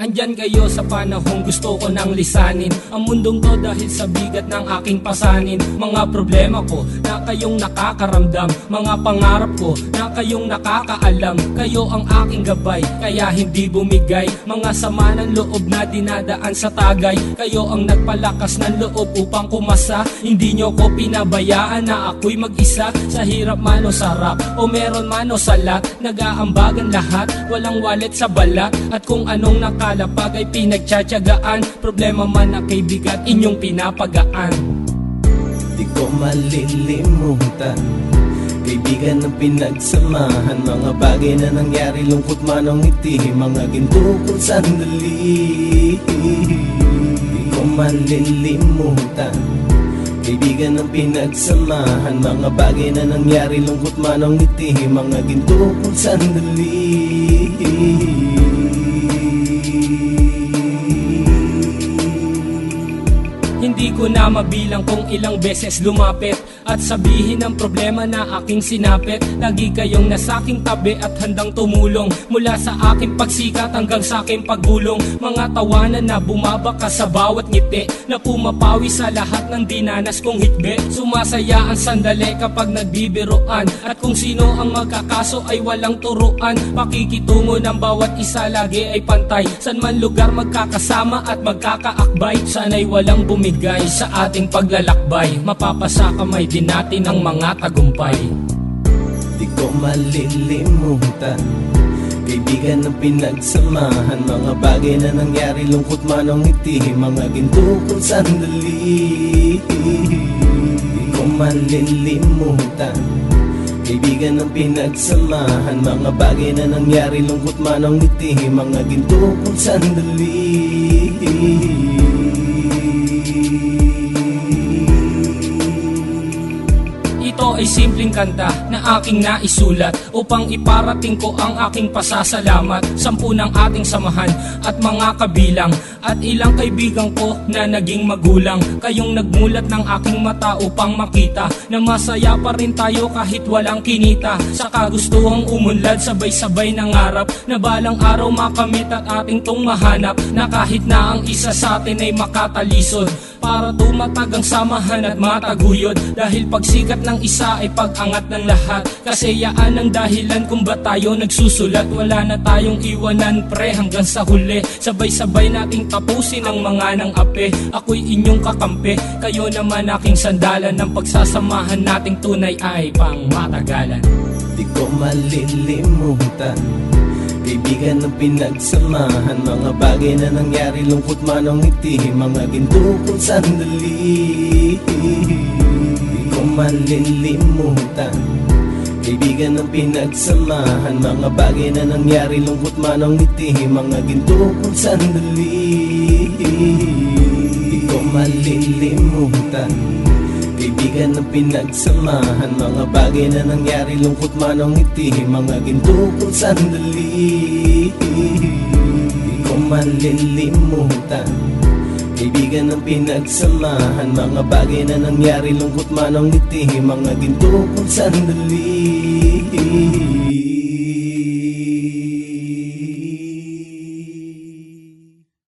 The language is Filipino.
Andyan kayo sa panahong gusto ko nang lisanin ang mundong to dahil sa bigat ng aking pasanin. Mga problema ko na kayong nakakaramdam, mga pangarap ko na kayong nakakaalam. Kayo ang aking gabay, kaya hindi bumigay. Mga sama ng loob na dinadaan sa tagay, kayo ang nagpalakas ng loob upang kumasa. Hindi nyo ko pinabayaan na ako'y mag-isa. Sa hirap man o sarap, o meron man o salat, nag-aambagan lahat, walang wallet sa balat. At kung anong nakalapag ay pinagtsatsagaan, problema man na kay bigat inyong pinapagaan. Di ko malilimutan, kaibigan ng pinagsamahan, mga bagay na nangyari, lungkot man o ngiti, mga ginto kong sandali. Di ko malilimutan, kaibigan ng pinagsamahan, mga bagay na nangyari, lungkot man o ngiti, mga ginto kong sandali. Hindi ko na mabilang kung ilang beses lumapit at sabihin ang problema na aking sinapit. Lagi kayong nasa aking tabi at handang tumulong, mula sa aking pagsikat hanggang sa aking paggulong. Mga tawanan na bumabaka sa bawat ngiti, na pumapawi sa lahat ng dinanas kong hitbe. Sumasaya ang sandali kapag nagbibiroan, at kung sino ang magkakaso ay walang turuan. Pakikitungo ng bawat isa lagi ay pantay, san man lugar magkakasama at magkakaakbay. Sana'y walang bumigay sa ating paglalakbay, mapapasa kamay din natin ang mga tagumpay. Di ko malilimutan, kaibigan ng pinagsamahan, mga bagay na nangyari, lungkot man o ngiti, mga ginto kong sandali. Di ko malilimutan, kaibigan ng pinagsamahan, mga bagay na nangyari, lungkot man o ngiti, mga ginto kong sandali. Ito ay simpleng kanta na aking naisulat upang iparating ko ang aking pasasalamat. 10 ng ating samahan at mga kabilang, at ilang kaibigan ko na naging magulang. Kayong nagmulat ng aking mata upang makita na masaya pa rin tayo kahit walang kinita. Sa kagustuhang umunlad, sabay-sabay nangarap na balang araw makamit at ating tong mahanap, na kahit na ang isa sa atin ay makatalisod, para tumatag ang samahan at mataguyod. Dahil pagsikat ng isa ay pag-angat ng lahat, kasi yaan ang dahilan kung ba't tayo nagsusulat. Wala na tayong iwanan pre hanggang sa huli, sabay-sabay nating tapusin ang mga nang ape. Ako'y inyong kakampi, kayo naman aking sandalan, ng pagsasamahan nating tunay ay pang matagalan. Di ko malilimutan, kaibigan ng pinagsamahan, mga bagay na nangyari, lungkot man o ngiti, mga ginto kong sandali. Di ko malilimutan, kaibigan ng pinagsamahan, mga bagay na nangyari, lungkot man o ngiti, mga ginto kong sandali. Di ko malilimutan, kaibigan ng pinagsamahan, mga bagay na nangyari, lungkot man o ngiti, mga ginto kong sandali. Di ko malilimutan, kaibigan ng pinagsamahan, mga bagay na nangyari, lungkot man o ngiti, mga ginto kong sandali.